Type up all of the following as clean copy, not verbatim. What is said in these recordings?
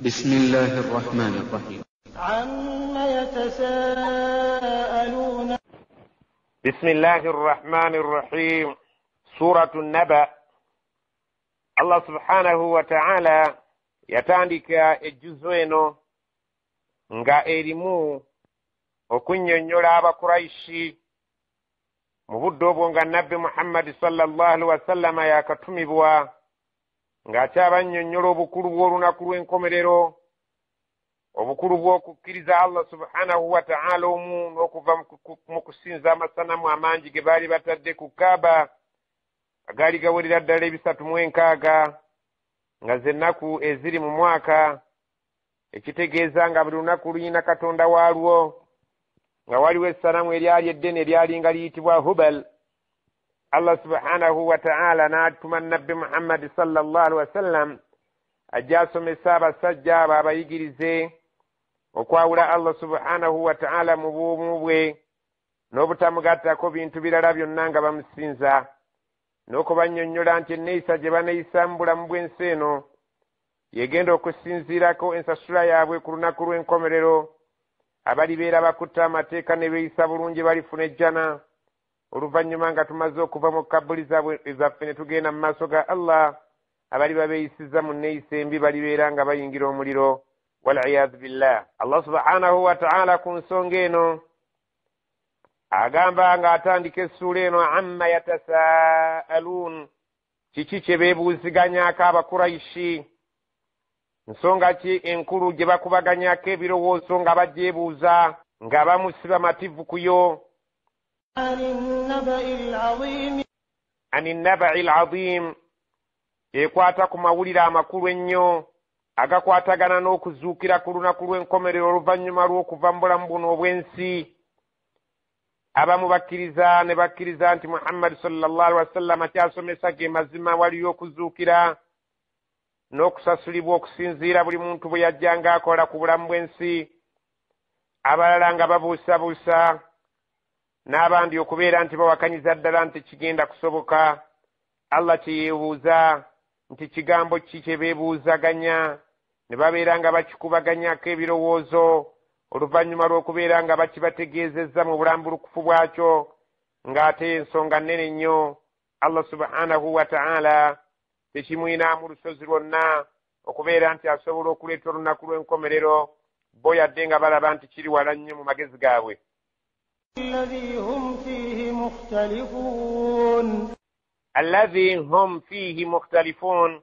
بسم الله الرحمن الرحيم. عما يتساءلون. بسم الله الرحمن الرحيم. سورة النبأ. الله سبحانه وتعالى yatandika ejjuzo eno nga erimu okunnyonnyola abakuraishi mu budde obwo nga nabbi Muhammad sallallahu alaihi wasallam yakatumibwa ng'akyabannyonnyola obukulu bw'olunaku lw'enkomerero, obukulu bw'okukkiriza Allah subhanahu wa ta'ala omu n'okuva mu kusinza amasanamu amangi ge baali batadde ku Kaaba agaali gawerera ddala 306 nga z'ennaku eziri mu mwaka, ekitegeeza nga buli lunaku luyina katonda waalwo, nga waliwo essanamu eryali eddene eryali nga liyitibwa Hubal. Allah subhanahu wa ta'ala n'atuma nabbi Muhammad sallallahu alaihi wasallam ajja asomesa abasajja abo abayigirize okwawula Allah subhanahu wa ta'ala mu bw'omu bwe n'obutamugattako bintu birala byonna nga bamusinza, n'okubannyonnyola nti enneeyisa gye baneeyisa mu bulamu bw'ensi eno yegenda okusinziirako ensasula yaabwe ku lunaku lw'enkomerero. Abalibeera bakutte amateeka ne beeyisa bulungi balifuna ejjana, oluvannyuma nga tumaze okuva mu kabuli zaffe ne tugenda mu maaso ga Allah. Abali babeeyisiza mu nneeyisa embi balibeera nga bayingira omuliro, wal'iyaazu billah. Allah subhanahu wa ta'ala ku nsonga eno agamba ng'atandika essuula eno, amma yatasaaluun, kiki kye beebuuziganyako abakuraishi? Nsonga ki enkulu gye bakubaganyako ebirowoozo nga bajjeebuuza nga bamusiba mativu ku yo? Ani nabai l'azim, ekwata ku mawulire amakulu ennyo agakwatagana n'okuzuukira ku lunaku lw'enkomerero oluvannyuma lw'okuva mu bulamu buno obw'ensi. Abamu bakkiriza ne bakkiriza nti Muhammad sallallahu alaihi wasallam akyasomesa ge mazima, waliyo okuzuukira n'okusasulibwa okusinziira buli muntu bwe yajjanga akola ku bulamu bw'ensi. Abalala nga babuusabuusa, n'abandi okubeera nti bawakanyiza ddala nti kigenda kusoboka. Allah kyeyeebuuza nti kigambo ki kye beebuuzaganya, ne babeera nga bakikubaganyako ebirowoozo oluvannyuma lw'okubeera nga bakibategeezezza mu bulambulukufu bwakyo, ng'ate ensonga nnene nnyo. Allah subhanahu wa ta'ala tekimwinaamu lusozi lwonna okubeera nti asobola okuleeta olunaku lw'enkomerero, bo yadde nga balaba nti kiri wala nnyo mu magezi gaabwe. الذي هم فيه مختلفون. الذي هم فيه مختلفون.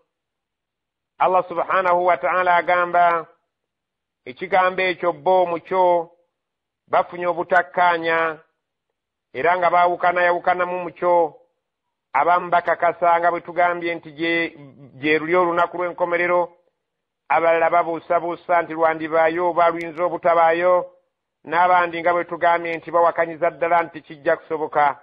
Allah subhanahu wa ta'ala agamba ekigambo ekyo bo mukyo bafunye obutakkaanya era nga baawukanayawukanamu mukyo. Abamu bakakasa nga bwe tugambye nti gye luli olunaku lw'enkomerero, abalala babuusabuusa nti lwandibaayo oba luyinza obutabaayo, n'abandi nga bwe tugambye nti bawakanyiza ddala nti kijja kusoboka.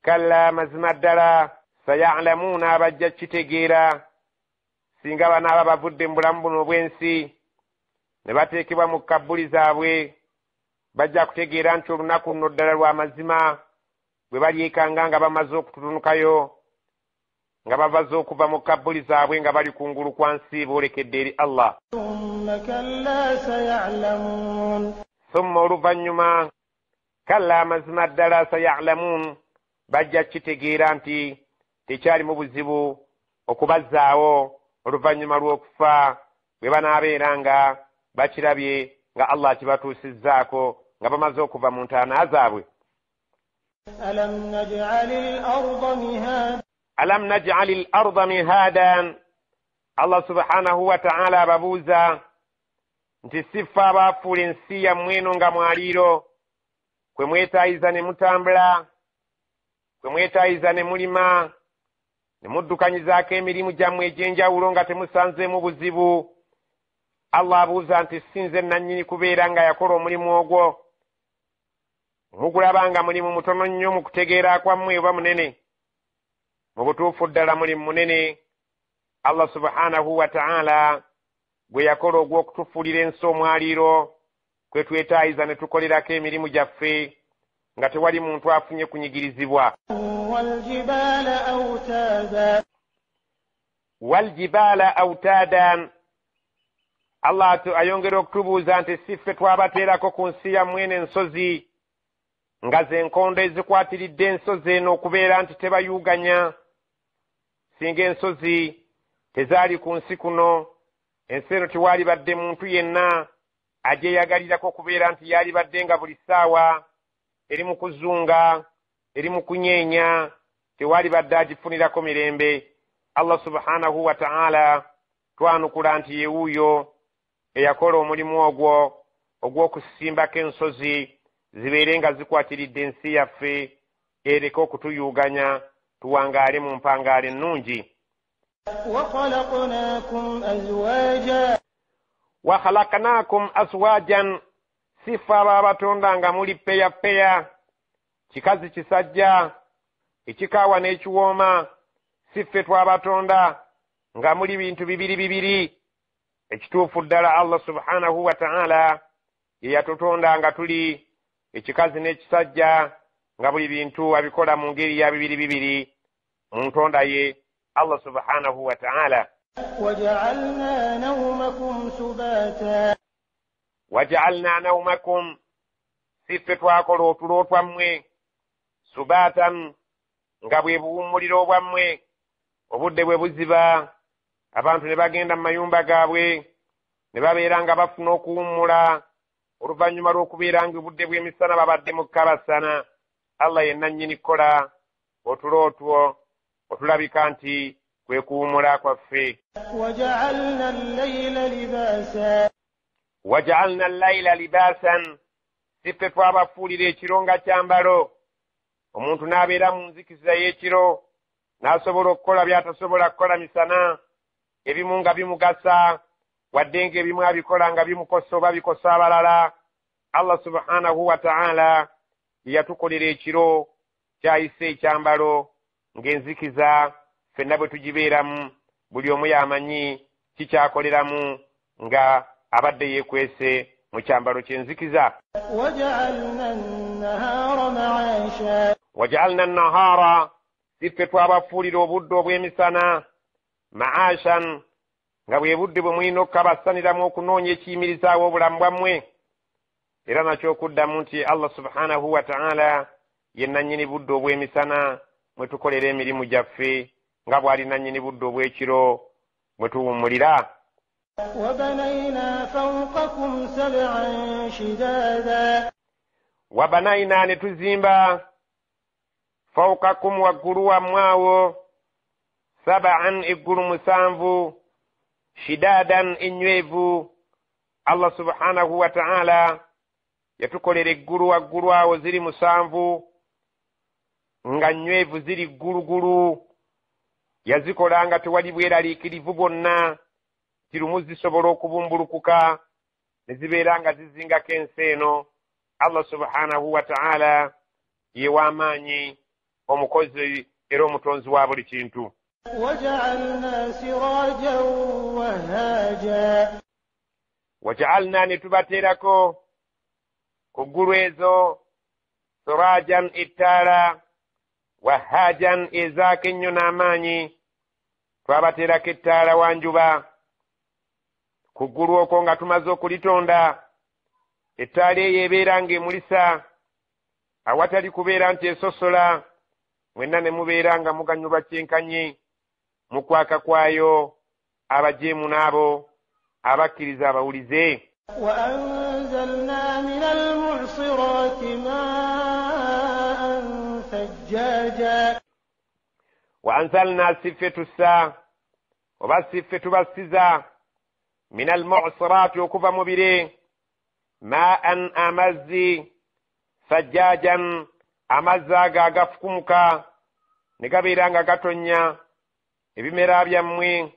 Kalla, mazima ddala, sayalamuuna, abajja kitegeera singa banaaba bavudde mu bulamu buno obw'ensi ne bateekebwa mu kabbuli zaabwe, bajja kutegeera nti olunaku luno ddala lwa mazima, bwe balyekanga nga bamaze okututunukayo, nga bavaze okuva mu kabbuli zaabwe nga bali kungulu kwa nsi boolekedde eri Allah. Summa, oluvannyuma, kalla, amazima ddala, sayalamuun, bajja kitegeera nti tekyalimu buzibu okubazzaawo oluvannyuma lw'okufa bwe banaabeera nga bakirabye nga Allah kibatuusizzaako nga bamaze okuva mu ntaana zaabwe. Alam naj'ali al-arda mihaadan. Allah subhanahu wa ta'ala ababuuza nti siffe abaafuula ensi yammwe eno nga mwaliiro, kwe mwetaayiza ne mutambula, kwe mwetaayiza ne mulima, ne muddukanyizaako emirimu gyammwe egy'enjawulo nga temusanzeemu buzibu. Allah abuuza nti si nze nannyini kubeera nga yakola omulimu ogwo? Mugulaba nga mulimu mutono nnyo mu kutegeera kwammwe oba munene? Mu butuufu ddala mulimu munene. Allah subhanahu wa ta'ala gwe yakola ogw'okutufuulira ensi omwaliiro, kwe twetaayiza ne tukolerako emirimu gyaffe nga tewali muntu afunye kunyigirizibwa. waljibaala autadan. Allah ayongera okutubuuza nti si ffe twabateerako ku nsi yammwe n'ensozi nga z'enkondo ezikwatiridde ensozi eno okubeera nti tebayuuganya. Singa ensozi tezaali ku nsi kuno, ensi eno tewaali badde muntu yenna agyeyagalirako okubeera nti yaali badde nga buli ssaawa eri mu kuzunga, eri mu kunyeenya, tewaali badde agifunirako mirembe. Allah subhanahu wa ta'ala twanukula nti ye wuuyo eyakola omulimu ogwo ogw'okusimbako ensozi zibeere nga zikwatiridde ensi yaffe, ereke okutuyuuganya tuwangaale mu mpangaale ennungi. wa khalaqnaakum azwaajan, sifa aba batonda nga muli peya kikazi kisajja, ekikaawa n'ekiwooma. Siffe twabatonda nga muli bintu bibiri. Ekituufu ddala Allah subhanahu wa ta'ala ye yatutonda nga tuli ekikazi n'ekisajja, nga buli bintu abikola mu ngeri ya bibiri mu ntonda ye Allah subhanahu wa ta'ala. وجعلنا نومكم سباتا. وجعلنا نومكم, siffe twakola otulo twammwe subaatan, nga bwe buwummuliro bwammwe. Obudde bwe buziba, abantu ne bagenda mu mayumba gaabwe ne babeera nga bafuna okuwummula oluvannyuma lw'okubeera nga obudde bw'emisana babadde mu kabasana. Allah yenna nnyini kukola otulo otwo otulabika nti kwe kuwummula kwaffe. وجعلنا الليل لباسا. وجعلنا الليل لباسا, siffe twabafuulira ekiro nga kyambalo. Omuntu n'abeera mu nzikiza y'ekiro, n'asobola okukola by'atasobola kukola misana, ebimu nga bimugasa, wadde ng'ebimu abikola nga bimukosa oba bikosa abalala. Allah subhanahu wa ta'ala yatukolera ekiro kyayise ekyambalo ng'enzikiza ffenna bwe tugibeeramu, buli omu yamanyi kikyakoleramu nga abadde yeekwese mu kyambalo ky'enzikiza. waja'alna an-nahaara, siffe twabafuulira obudde obw'emisana ma'ashan, nga bwe budde bwe mulina okukabasaniramu okunoonya ekiyimirizaawo obulamu bwammwe. Era nakyo okuddamu nti Allah subhanahu wa ta'ala yenna nnyini budde obw'emisana mwe tukolera emirimu gyaffe, nga bw'alina nnyini budde obw'ekiro mwe tuwummulira. وبنينا فوقكم سبعا شدادا. وبنينا, ne tuzimba fawqakum, waggulu wammwe awo, sab'an, eggulu musanvu, shidadan, ennywevu. Allah subhanahu wa ta'ala yatukolera eggulu waggulu awo ziri musanvu nga nnywevu, ziri ggulugulu. Yazikola nga tewali bweraliikirivu bwonna, kirumu zisobola okubumbulukuka ne zibeera nga zizingako ensi eno. Allah subhanahu wa ta'ala ye w'amaanyi, omukozi era omutonzi wa buli kintu. وجعلنا سراجا وهاجا. وجعلنا, ne tubateerako ku ggulu ezo sirajan, ettaala, wahajan, ezaako ennyo n'amaanyi. Twabateerako ettaala wanjuba ku ggulu okwo nga tumaze okulitonda. Ettaala eyo ebeera ng'emulisa awatali kubeera nti esosola, mwenna ne mubeera nga muganyulwa kyenkanye mu kwaka kwayo, abajeemu n'abo abakkiriza abawulize. وأنزلنا من المعصرات ماء ثجاجا. وأنزلنا, siffe tussa oba siffe tubasiza, min almu'siraati, okuva mu bire, ma'an, amazzi, sajjajan, amazzi ago agafukumuka ne gabeera nga gatonnya. Ebimera byammwe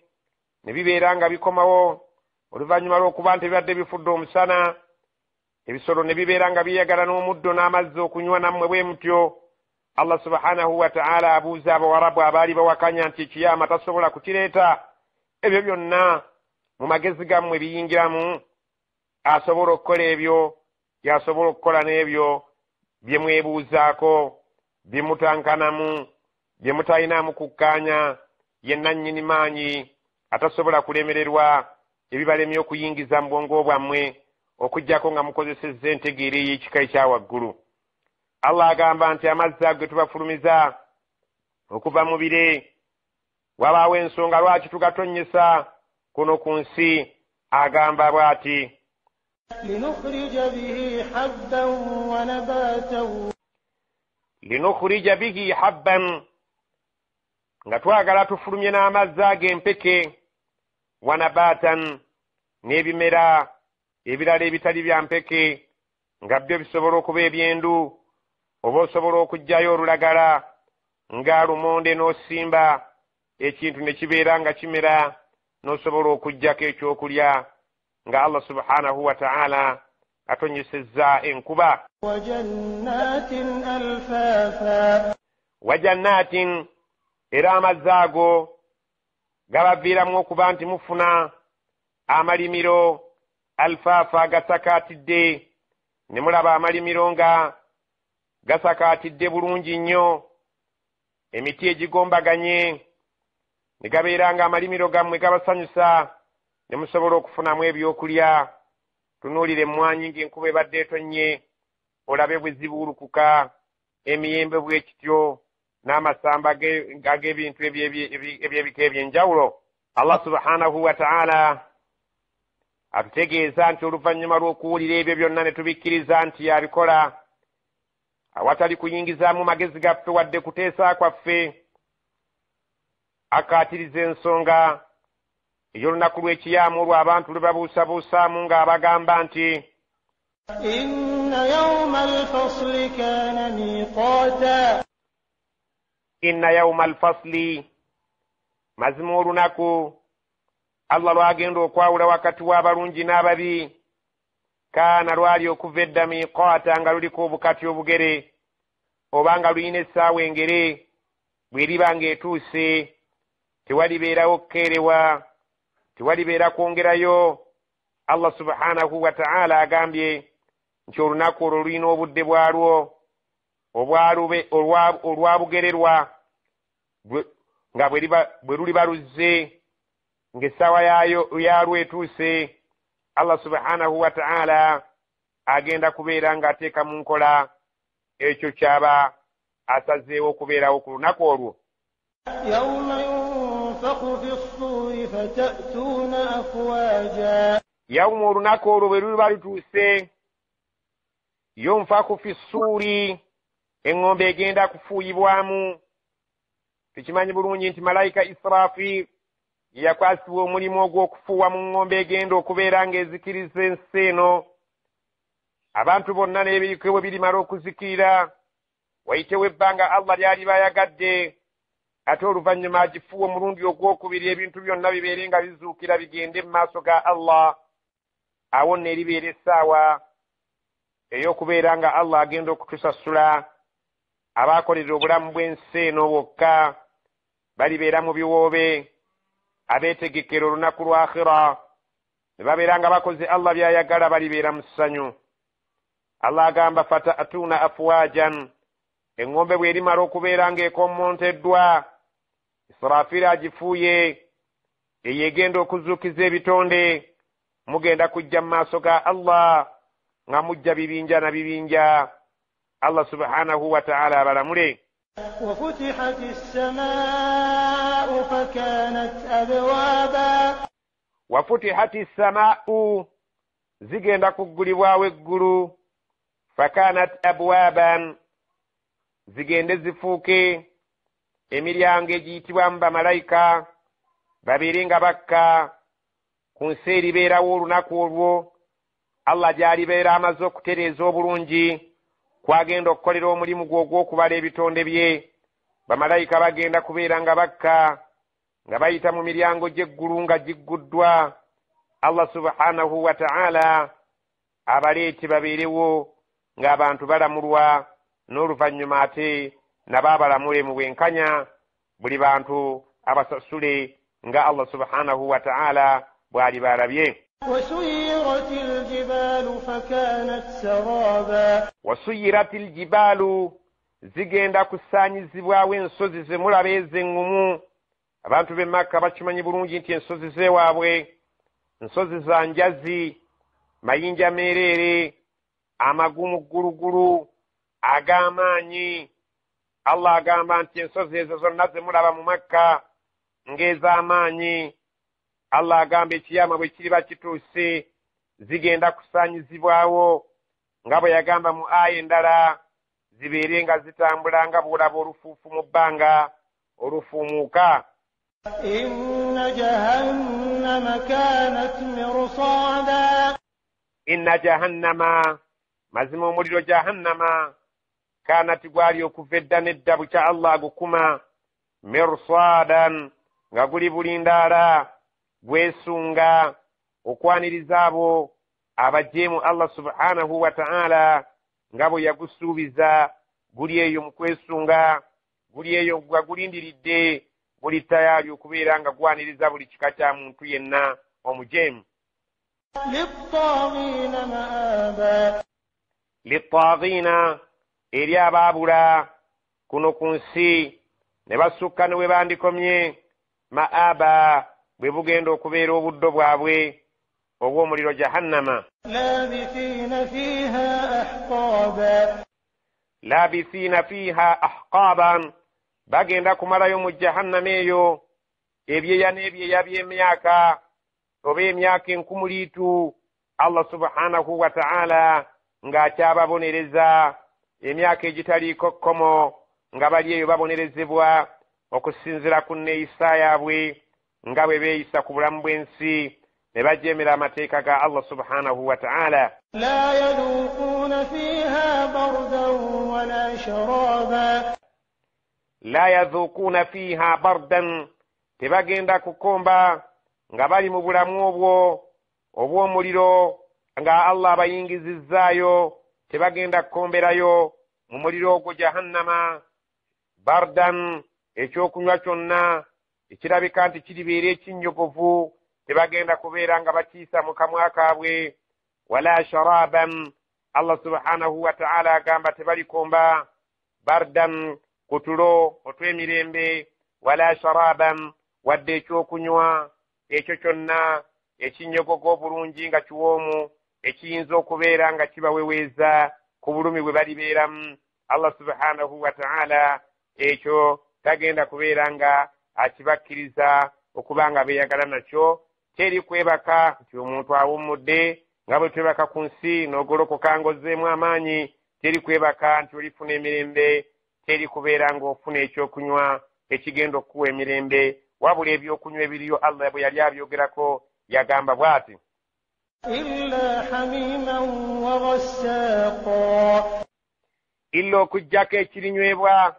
ne bibeera nga bikomawo oluvannyuma lw'okuba nti bibadde bifudde omusana. Ebisolo ne bibeera nga biyagala n'omuddo n'amazzi okunywa, nammwe bwe mutyo. Allah subhanahu wa ta'ala abuuza abawarabu abaali bawakanya nti ekiyama tasobola kukireeta. Ebyo byonna mu magezi gammwe biyingiramu. Asobola okukola ebyo, yasobola okukola n'ebyo bye mwebuuzaako, bye mutankanamu, bye mutalinamu kukkaanya, ye nannyini maanyi atasobola kulemererwa ebibalemye okuyingiza mu bwongo bwammwe okuggyako nga mukozesezza entegeera ey'ekika ekya waggulu. Allah agamba nti amazzi ago ge tubafulumiza okuva mu bire, wabaawo ensonga lwaki tugatonnyesa kuno ku nsi. Agamba bw'ati linukhrija bihi habban wa nabatan, linukhrija bihi habban, nga twagala tufulumye n'amazzi ag'empeke, wa nabatan, n'ebimera ebirala ebitali bya mpeke, nga byo bisobola okuba ebyendu, oba osobola okuggyayo olulagala nga lumonde n'osimba ekintu ne kibeera nga kimera, n'osobola okuggyako ekyokulya nga Allah subhanahu wa ta'ala atonyesezza enkuba. wa jannatin alfafa, wa jannatin, era amazzi ago gabaviiramu okuba nti mufuna amalimiro alfaafa gasakaatidde, ne mulaba amalimiro nga gasakaatidde bulungi nnyo, emiti egigombaganye, ne gabeera nga amalimiro gammwe gabasanyusa, ne musobola okufunamu ebyokulya. Tunuulire emmwanyi ng'enkuba ebadde etonnye, olabe bwe zibuulukuka, emiyembe bwe kityo, n'amasamba ag'ebintu eby'ebika eby'enjawulo. Allah subhanahu wa ta'ala atutegeeza nti oluvannyuma lw'okuwulira ebyo byonna ne tubikkiriza nti yabikola, awatali kuyingizaamu magezi gaffe wadde kuteesa kwaffe, akaatiriza ensonga ey'olunaku lw'ekiyaamu olwo abantu lwe babuusabuusaamu ng'abagamba nti inna yawma alfasli kana miqata, inna yawma alfasli, mazima olunaku Allah lwagenda okwawula wakati w'abalungi n'ababi, kaana lwali okuva edda miqata, nga luliko obukati obugere, oba nga luyina essaawa engere, bw'eriba ng'etuuse tewalibeerawo kukeerewa, tewalibeera kwongerayo. Allah subhanahu wa ta'ala agambye nti olunaku olwo lulina obudde bwalwo olwabugererwa, nga bwe luliba luzze, ng'essaawa yalwo etuuse, Allah subhanahu wa ta'ala agenda kubeera ng'ateeka mu nkola ekyo kyaba asazeewo okubeerawo ku lunaku olwo. yawma yunfakhu fi ssuri fatatuna afwaja, yawma, olunaku olwo bwe luliba lutuuse, yunfaku fi ssuuri, eŋŋombe egenda kufuuyibwamu. Tukimanyi bulungi nti malayika Israfil yakwasibwa omulimu ogw'okufuuwa mu ŋŋombe egenda okubeera ng'ezikiriza ensi eno. Abantu bonna n'ebiriko bwe birimala okuzikirira, wayitewo ebbanga Allah ly'aliba ayagadde, ate oluvannyuma agifuuwa omulundi ogwokubiri, ebintu byonna bibeere nga bizuukira bigende mu maaso ga Allah. Awo nno eribeera essaawa ey'okubeera nga Allah agenda okutusasula. Abaakolera obulamu bw'ensi eno bwokka balibeera mu biwoobe, abeetegekera olunaku lwa akhira ne babeera nga bakoze Allah by'ayagala, balibeera mu ssanyu. Allah agamba fatatuna afwajan, eŋŋombe bw'erimala okubeera ng'ekommonteddwa, Israfiri agifuuye, eyo egenda okuzuukiza ebitonde, mugenda kujja mu maaso ga Allah nga mujja bibinja na bibinja. Allah subhanahu wa ta'ala abalamule. وفتحت السماء فكانت أبوابا, وفتحت السماء, zigenda kuggulibwawo eggulu, fakanat abwaban, zigende zifuuke emiryango egiyitibwamu bamalayika, babeere nga bakka ku nsi eribeerawo olunaku olwo. Allah gy'alibeera amaze okutereeza obulungi kwagenda okukolera omulimu gwe ogw'okubala ebitonde bye, bamalayika bagenda kubeera nga bakka nga bayita mu miryango gy'eggulu nga gigguddwa. Allah subhanahu wa ta'ala abaleete babeerewo ng'abantu balamulwa, n'oluvannyuma ate nabo abalamule mu bwenkanya, buli bantu abasasule nga Allah subhanahu wa ta'ala bw'ali barabye. وسيرت الجبال فكانت سرابا, وسيرت الجبال, zigenda kusaanyizibwawo ensozi ze mulaba ez'eŋŋumu, abantu b'e Makka bakimanyi bulungi nti ensozi z'ewaabwe nsozi za njazi, mayinja meereere, amagumu ggulugulu ag'amaanyi. Allah agamba nti ensozi ezo zonna ze mulaba mu Makka ng'ez'amaanyi. Allah agamba ekiyama bwe kiriba kituuse zigenda kusaanyizibwawo nga bwe yagamba mu aya endala, zibeere nga zitambula nga bw'olaba olufuufu mu bbanga olufuumuuka. inna jahannama kanat mirsada. Inna jahannama, mazima omuliro jahannama, kanati gwali okuva edda n'edda bukya Allah agukuma, mirsadan, nga guli bulindaala gwesunga okwaniriza abo abajeemu Allah subhanahu wa ta'ala nga bwe yagusuubiza. Guli eyo mu kwesunga, guli eyo gwa gulindiridde, guli tayali okubeera nga gwaniriza buli kika kya muntu yenna omujeemu. littaghina ma'aba. Littaghina, eri abaabula kuno ku nsi ne basukka ne bwe bandikomye, ma'aba, bwe bugenda okubeera obuddo bwabwe obw'omuliro jahannama. labithina fiha ahqaba. Labithina fiha ahqaban, bagenda kumalayo mu jahannama eyo ebyeya n'ebyeya by'emyaka oba emyaka enkumuliitu. Allah subhanahu wa ta'ala ng'akyababonereza emyaka egitaliiko kkomo, nga bali eyo babonerezebwa okusinziira ku nneeyisa yaabwe nga bwe beeyisa ku bulamu bw'ensi ne bajeemera amateeka ga Allah subhanahu wa ta'ala. la yadhuquna fiha bardan wala sharaba. La yadhuquna fiha bardan, tebagenda kukomba nga bali mu bulamu obwo obw'omuliro nga Allah abayingizizzaayo, tebagenda kukomberayo mu muliro ogwo jahannama. Bardan, ekyokunywa kyonna ekirabika nti kiribeera ekinnyogovu, tebagenda kubeera nga bakiisa mu kamwa kaabwe. Wala sharaban, Allah subhanahu wa ta'ala agamba tebalikomba bardan, kutulo otw'emirembe, wala sharaban, wadde ekyokunywa ekyo kyonna ekinnyogogo obulungi nga kiwoomu, ekiyinza okubeera nga kibaweweeza ku bulumi bwe balibeeramu. Allah subhanahu wa ta'ala ekyo tagenda kubeera nga akibakkiriza okuba nga beeyagala nakyo. Teri kwebaka nti omuntu awummudde nga bwe twebaka ku nsi n'ogolokoka ng'ozzeemu amaanyi. Teri kwebaka nti olifuna emirembe, teri kubeera ng'ofuna ekyokunywa ekigenda okuwa emirembe, wabula ebyokunywa ebiriyo Allah bwe yali abyogerako yagamba bw'ati, illa hamiman wa ghassaqa. illa okuggyako ekirinywebwa.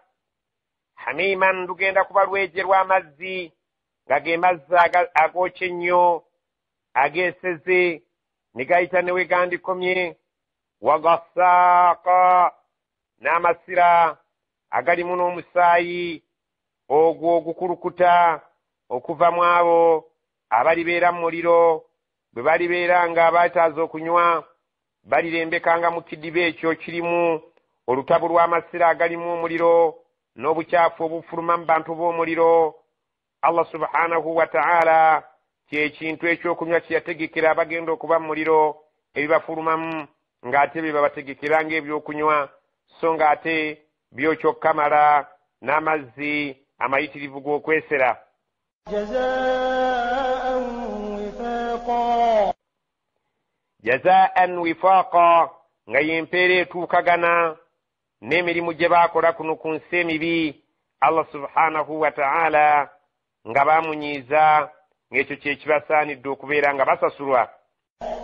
Hamiman lugenda kuba lwejje lw'amazzi, nga ge mazzi agookye ennyo ageeseze ne gayita ne we gandikomye. Wa ghassaqa, n'amasira agalimu n'omusaayi ogwo ogukulukuta okuva mu abo abalibeera mu muliro. Bwe balibeera nga baataaza okunywa, balirembekanga mu kidiba ekyo kirimu olutabu lw'amasira agalimu omuliro n'obukyafu obufuluma mu bantu b'omuliro. Allah subhanahu wa ta'ala kyekintu ekyokunywa kye yategekera abagenda okuba mu muliro ebibafulumamu, ng'ate bye babategekera ng'ebyokunywa, so ng'ate byo kyokkamala n'amazzi amayitirivu g'okwesera. jazaa'an wifaqa. Jazaa'an wifaqa, nga y'empeera etuukagana n'emirimu gye baakola kuno ku nsi emibi. Allah subhanahu wa ta'ala nga baamunyiiza, ng'ekyo kye kibasaanidde okubeera nga basasulwa.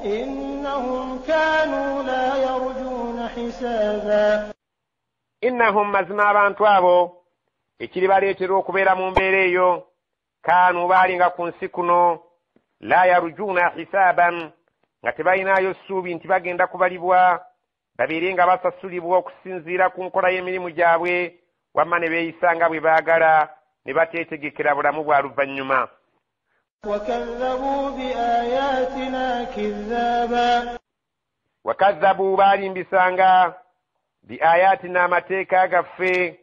innahum kanu la yarjuna hisaba. Innahum, mazima abantu abo ekiri baleetera okubeera mu mbeera eyo, kaanu baalinga ku nsi kuno la yarjuna hisaban, nga tebalinayo ssuubi nti bagenda kubalibwa babeere nga basasulibwa okusinziira ku nkola y'emirimu gyabwe, wamma ne beeyisa nga bwe baagala ne bateetegekera bulamu bwa luvannyuma. wakadhabu biayatina kidhaba. Wakadhabu, baalimbisanga biayatina, amateeka gaffe,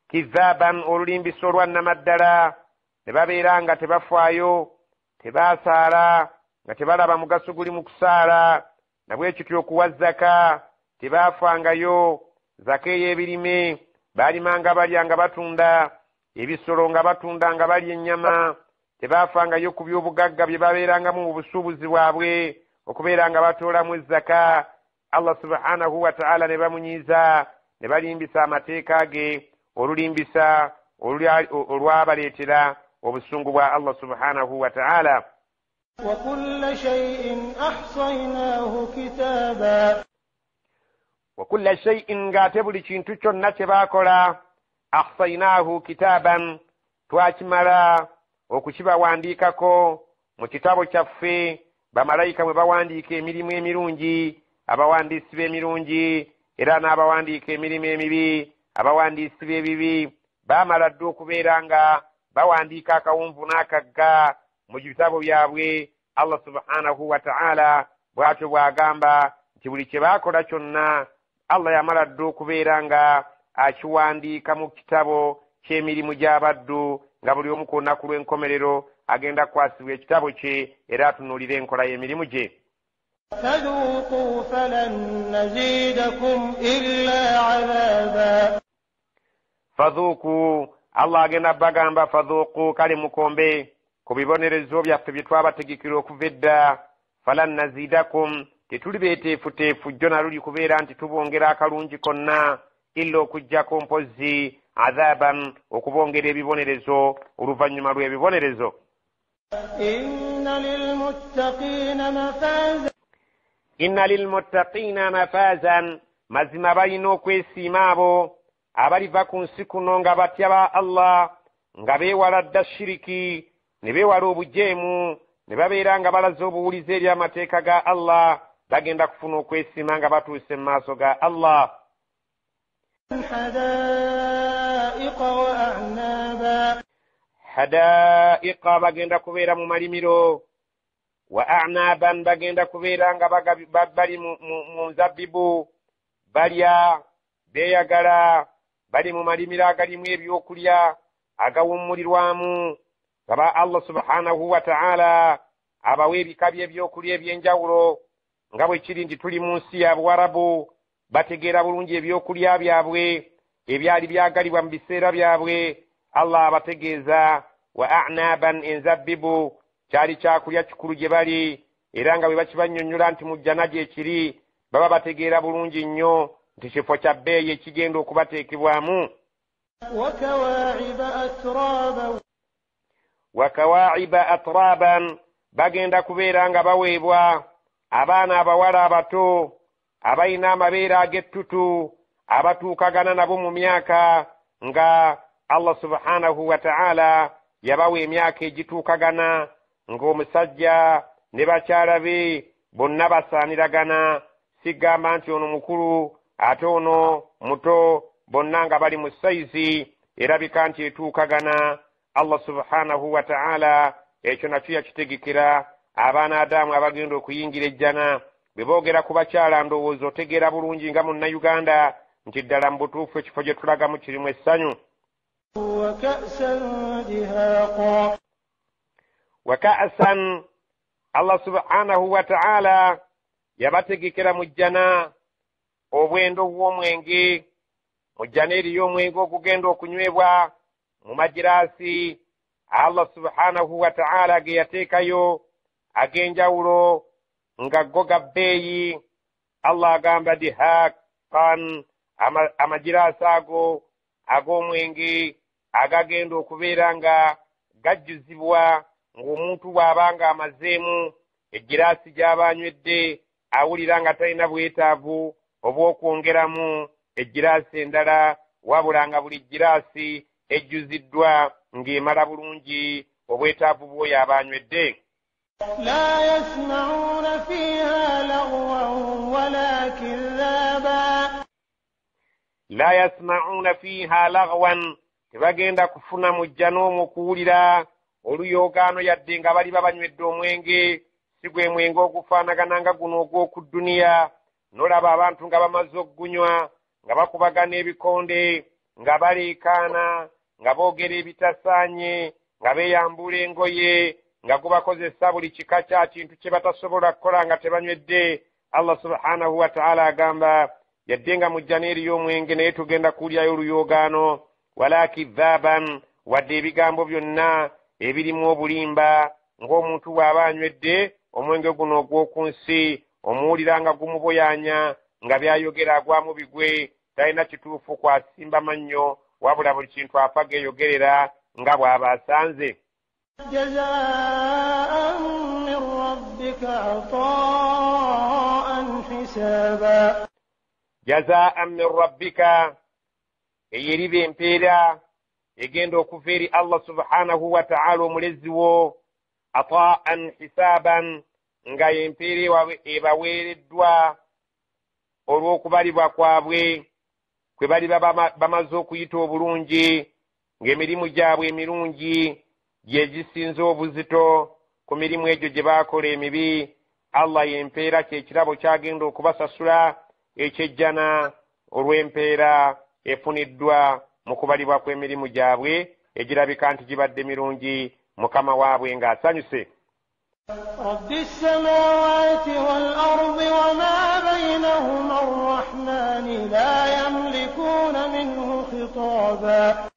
kidhaban, olulimbisa olwannamaddala, ne babeera nga tebafaayo, tebasaala, nga tebalaba mugaso guli mu kusaala, na bwe kityo okuwa zaka, tebaafangayo zaka ey'ebirime, baalimanga balya nga batunda ebisolo, nga batunda nga balya ennyama, tebaafangayo ku by'obugagga bye babeerangamu mu busuubuzi bwabwe okubeera nga batoolamu ezzaka. Allah subhanahu wa ta'ala ne bamunyiiza, ne balimbisa amateeka ge, olulimbisa olwabaleetera obusungu bwa Allah subhanahu wa ta'ala. وكل شيء أحصيناه كتابا وكل شيء ngate buli kintu kyonna kye baakola ahsainahu kitaban twakimala okukibawandiikako mu kitabo kyaffe. bamalayika mwe bawandiika emirimu emirungi, abawandiisi b'emirungi, era n'abawandiika emirimu emibi, abawandiisi b'ebibi, baamala dde okubeera nga bawandiika akawunvu n'akagga mu bitabo byabwe. Allah subhanahu wa ta'ala bw'atyo bw'agamba nti buli kye baakola kyonna Allah yamala dde okubeera nga akiwandiika mu kitabo ky'emirimu gy'abaddu, nga buli omu ku lunaku lw'enkomerero agenda kukwasibwa ekitabo kye era atunuulira enkola y'emirimu gye. فذوقوا فلن نزيدكم إلا عذابا fadhuuku, Allah agenda bagamba fadhuuku, kale mukombe ku bibonerezo byaffe bye twabategekera okuva edda. falan nazidakum, tetuli beeteefuteefu jjo naluli kubeera nti tubongera akalungi konna, illa okuggyako mpozzi adhaban, okubongera ebibonerezo oluvannyuma lw'ebibonerezo. inna lilmuttaqiina mafazan, mazima balina okwesiima abo abaliva ku nsi kuno nga batya ba Allah, nga beewala dda shiriki, ne beewala obujeemu, ne babeera nga balaze obuwulize eri amateeka ga Allah, bagenda kufuna okwesiima nga batuuse mu maaso ga Allah. hadaiqa, bagenda kubeera mu malimiro, wa a'naban, bagenda kubeera nga bali mu nzabbibu, balya beeyagala, bali mu malimiro agalimu ebyokulya agawummulirwamu. Aba Allah subhanahu wa ta'ala abawa ebika by'ebyokulya eby'enjawulo, nga bwe kiri nti tuli mu nsi ya Buwarabu, bategeera bulungi ebyokulya byabwe ebyali byagalibwa mu biseera byabwe. Allah abategeeza wa a'naban, enzabbibu kyali kyakulya kikulu gye bali, era nga bwe bakibannyonnyola nti mu jjana gye kiri, baba bategeera bulungi nnyo nti kifo kya bbeeyi ekigenda okubateekebwamu. wakawaiba atraban, bagenda kubeera nga baweebwa abaana abawala abato abalina amabeere ag'ettutu, abatuukagana nabo mu myaka, nga Allah subhanahu wa ta'ala yabawa emyaka egituukagana, ng'omusajja ne bakyala be bonna basaaniragana, sigamba nti ono mukulu ate ono muto, bonna nga bali mu sayizi erabika nti etuukagana. Allah subhanahu wa ta'ala ekyo nakyo yakitegekera abaana Adamu abagenda okuyingira ejjana. bwe boogera ku bakyala, ndowooza otegeera bulungi nga munnayuganda nti ddala mu butuufu ekifo gye tulagamu kirimu essanyu. wa ka'san, Allah subhanahu wa ta'ala yabategekera mu jjana obwendo bw'omwenge. mu jjana eriyo omwenge ogugenda okunywebwa mu magiraasi Allah subhanahu wa ta'ala ge yateekayo ag'enjawulo, nga go ga bbeeyi. Allah agamba dihaqan, amagiraasi ago ag'omwenge agagenda okubeera nga gajjuzibwa ng'omuntu bw'aba nga amazeemu egiraasi gy'aba anywedde, awulira nga talina bwetaavu obw'okwongeramu egiraasi endala, wabula nga buli giraasi ejjuziddwa ng'emala bulungi obwetaavu bw'oyo aba anywedde. لا يسمعون فيها لغوا ولا كذابا la yasma'una fiha lagwan, tebagenda kufuna mu jjana omwo kuwulira oluyoogaano yadde nga bali babanywedde omwenge, si gwe mwenge ogufaanagana nga guno ogw'oku dduniya. n'olaba abantu nga bamaze okugunywa nga bakubagana ebikonde, nga baleekaana, nga boogera ebitasaanye, nga beeyambula engoye nga gubakozesa buli kika kya kintu kye batasobola kukola nga tebanywedde. Allah subhanahu wa ta'ala agamba yadde nga mujja n'eriyo omwenge naye tugenda kulyayo oluyoogaano, wala kidhaban, wadde ebigambo byonna ebirimu obulimba, ng'omuntu bw'aba anywedde omwenge guno ogw'oku nsi omuwulira nga gumuboyanya nga byayogera agwamu bigwe, talina kituufu kwasimba mannyo wabula buli kintu afa geeyogerera nga bw'aba asanze. جزاء من ربك عطاء حسابا. جزاء من ربك eyeriba empeera egenda okuva eri Allah subhanahu wa ta'ala omulezi wo, ataan hisaban, nga empeera ebaweereddwa olw'okubalibwa kwabwe kwe baliba bamaze okuyita obulungi, ng'emirimu gyabwe emirungi gye gisinza obuzito ku mirimu egyo gye baakola emibi. Allah y'empeera ky'ekirabo kyagenda okubasasula ekyejjana olw'empeera efuniddwa mu kubalibwa kw'emirimu gyabwe egirabika nti gibadde mirungi, mukama waabwe ng'asanyuse. رب السماوات والأرض وما بينهما الرحمن لا يملكون منه خطابا.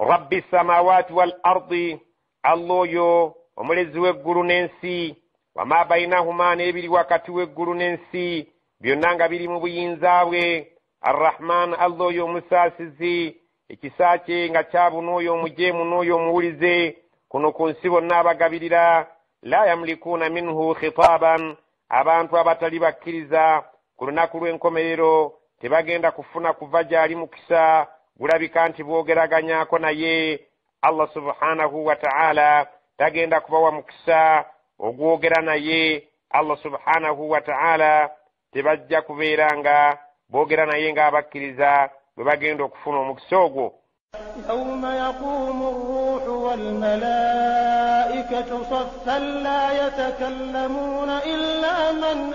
رب السماوات والأرض الله يو omulezi w'eggulu n'ensi, wama bainahuma n'ebiri wakati w'eggulu n'ensi byonna nga biri mu buyinza bwe. Arrahman, Allah oyo omusaasizi, ekisa kye nga kyabuna oyo omujeemu n'oyo omuwulize kuno ku nsi bonna abagabirira. La yamlikuuna minhu khitaaban, abantu abatali bakkiriza ku lunaku lw'enkomerero tebagenda kufuna kuva gy'ali mukisa gulabika nti boogeraganyako naye. Allah subhanahu wa ta'ala tagenda kubawa mukisa ogwogera naye. Allah subhanahu wa ta'ala tebajja kubeera nga boogera naye ng'abakkiriza bwe bagenda okufuna omukisa ogwo. يوم يقوم الروح والملائكة صفا لا يتكلمون إلا من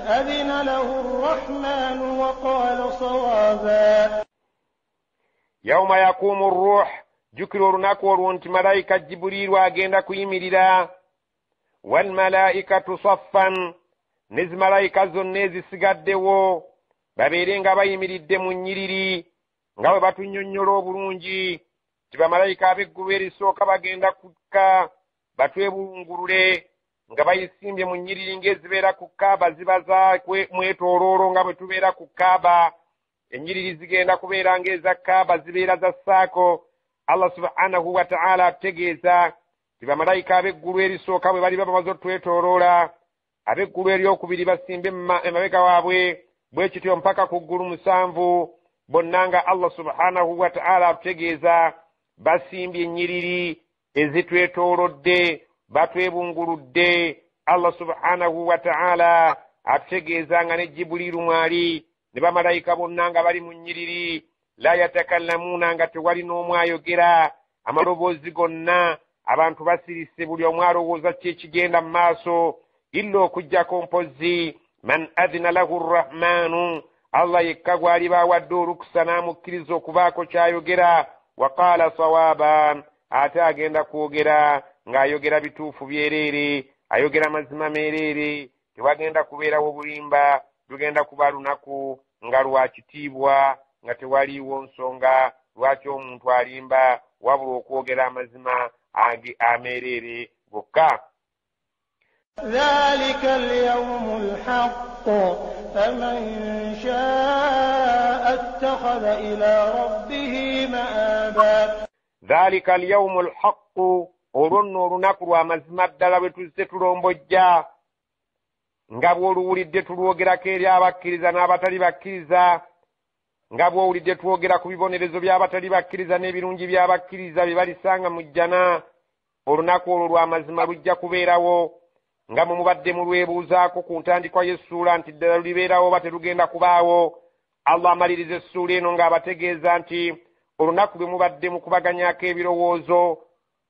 أذن له الرحمن وقال صوابا. يوم يقوم الروح جكر olunaku olwo nti malayika Jibuliiru agenda kuyimirira, walmalaikatu saffan, nezimalayika zonna ezisigaddewo babeere nga bayimiridde mu nnyiriri nga bwe batunnyonnyola obulungi ti bamalayika ab'eggulu erisooka bagenda kukka batwebulungulule nga bayisimbye mu nnyiriri ng'ezibeera ku Kaaba ziba za mwetooloolo nga bwe tubeera ku Kaaba. Ennyiriri zigenda kubeera ng'eza Kaaba zibeera za ssaako. Allah subhanahu wa ta'ala ategeeza ti bamalayika ab'eggulu erisooka bwe baliba bamaze otwetooloola, ab'eggulu eryokubiri basimbe emabega waabwe, bwe kityo mpaka ku ggulu musanvu, bonna nga Allah subhanahu wa ta'ala ategeeza basimbye ennyiriri ezitwetoolodde batwebunguludde. Allah subhanahu wa ta'ala ategeeza nga ne Jibuliiru mwali ne bamalayika bonna nga bali mu nnyiriri. La yatakallamuuna, nga tewali n'omu ayogera, amaloboozi gonna abantu basirise, buli omu alowooza ki ekigenda mu maaso, illa okuggyako mpozzi man adhina lahu rrahmaanu, Allah yekka gw'aliba awadde olukusa n'amukkiriza okubaako ky'ayogera. Wa qaala sawaaban, ate agenda kwogera ng'ayogera bituufu byereere, ayogera mazima meereere. Tewagenda kubeerawo bulimba, lugenda kuba lunaku nga lwa kitiibwa, nga tewaliiwo nsonga lwaki omuntu alimba, wabula okwogera amazima ameereere gokka. ذلك اليوم الحق فمن شاء اتخذ إلى ربه مآبا. ذلك اليوم الحق, olwo nno olunaku lwa mazima ddala bwe tuzze tulombojja nga bw'oluwulidde tulwogerako eri abakkiriza n'abatali bakkiriza, nga bw'owulidde twogera ku bibonerezo by'abatali bakkiriza n'ebirungi by'abakkiriza bye balisanga mu jjana. Olunaku olwo lwa mazima lujja kubeerawo nga mwe mubadde mulwebuuzaako ku ntandikwa y'essuula nti ddala lulibeerawo oba terugenda kubaawo. Allah amaliriza essuula eno ng'abategeeza nti olunaku lwe mubadde mukubaganyako ebirowoozo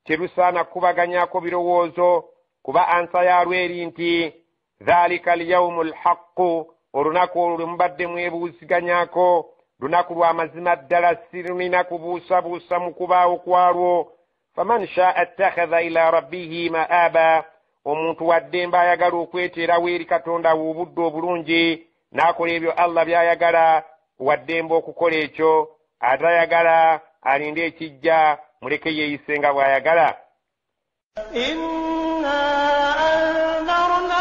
terusaana kukubaganyako birowoozo, kuba ansa yaalwo eri nti dhalika alyawmu alhaqqu, olunaku olwo lwe mubadde mwebuuziganyako lunaku lwa mazima ddala sirumina kubuusabuusa mu kubaawo kwalwo. faman shaa attakhadha ila rabbihi maaba, omuntu waddembe ayagala okweteerawo eri katonda we obudde obulungi n'akola ebyo Allah by'ayagala, waddembe okukola ekyo. atayagala alinde ekijja, muleke yeeyise nga bw'ayagala. إنا أنذرناكم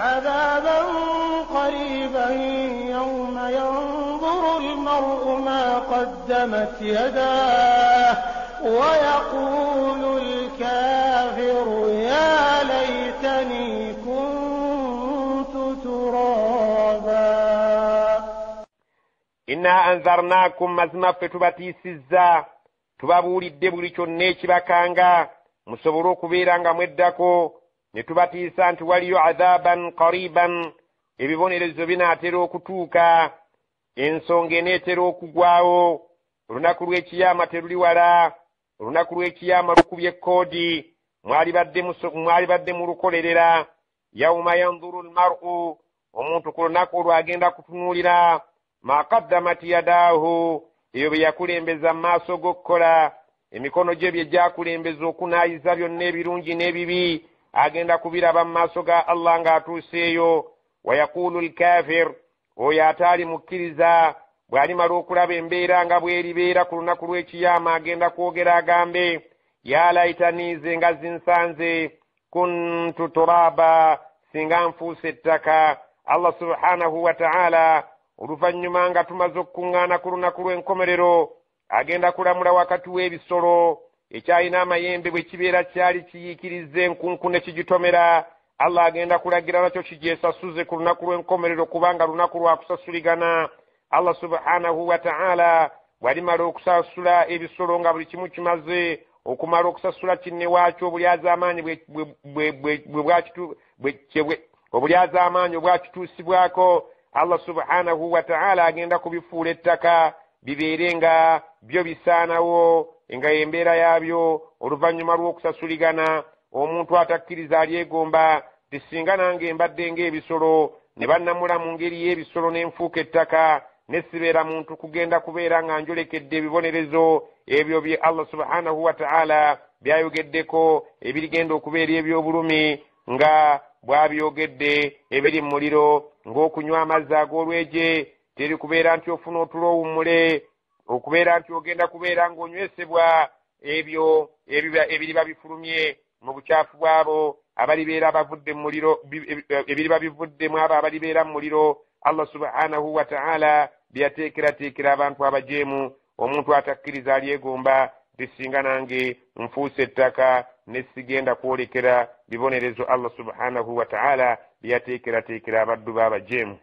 عذابا قريبا يوم ينظر المرء ما قدمت يداه ويقول الكافر يا ليتني كنت ترابا. inna anzarnakum, mazima ffe tubatiisizza tubabuulidde buli kyonna ekibakanga musobole okubeera nga mweddako. ne tubatiisa nti waliyo adhaban qariban, ebibonerezo binaatera okutuuka, ensonga eneetera okugwawo. olunaku lw'ekiyama teruli wala, olunaku lw'ekiyama lukubye ekkoodi, mwali badde mu lukolerera. yawma yanzuru almar'u, omuntu ku lunaku olwo agenda kutunuulira ma qaddamat yadaahu, ebyo bye yakulembeza mu maaso g'okkola, emikono gye bye gyakulembeza okunaayiza byonna ebirungi n'ebibi, agenda kubiraba mu maaso ga Allah ng'atuuseeyo. wayaqulu alkafir, oyo ataali mukkiriza bw'alimala okulaba embeera nga bw'eribeera ku lunaku lw'ekiyama, agenda kwogera agambe ya laitani, nze nga zinsanze, kuntu turaba, singa nfuuse ettaka. Allah subhanahu wa ta'ala oluvannyuma nga tumaze okukuŋŋaana ku lunaku lw'enkomerero, agenda kulamula wakati w'ebisolo. ekyalina amayembe bwe kibeera kyali kiyiikiriza enkunku ne kigitomera, Allah agenda kulagira nakyo kigyesasuze ku lunaku lw'enkomerero, kubanga lunaku lwa kusasuligana. Allah subhanahu wa ta'ala bw'alimala okusasula ebisolo nga buli kimu kimaze okumala okusasula kinne waakyo obulyazamaanyi obulyazamaanyi obwakituusibwako, Allah subhanahu wa ta'ala agenda kubifuula ettaka bibeere nga byo bisaanawo, nga embeera yaabyo oluvannyuma lw'okusasuligana. omuntu atakkiriza alyegomba ti singa nange mbadde ng'ebisolo, ne bannamula mu ngeri y'ebisolo n'enfuuka ettaka, ne sibeera muntu kugenda kubeera nga njolekedde ebibonerezo ebyo bye Allah subhanahu wa ta'ala byayogeddeko, ebirigenda okubeera eby'obulumi nga bw'abyogedde ebiri mu muliro, ng'okunywa amazzi ag'olweje, teri kubeera nti ofuna otulo owummule, okubeera nti ogenda kubeera ng'onywesebwa ebyo ebiriba bifulumye mu bukyafu bwabo abalibeera bavudde mu muliro, ebiriba bivuddemu abo abalibeera mu muliro. Allah subhanahu wa ta'ala byateekerateekera abantu abajeemu. omuntu atakkiriza alyegomba nti singa nange nfuuse ettaka ne sigenda kwolekera bibonerezo Allah subhanahu wa ta'ala byateekerateekera abaddu b'abajeemu.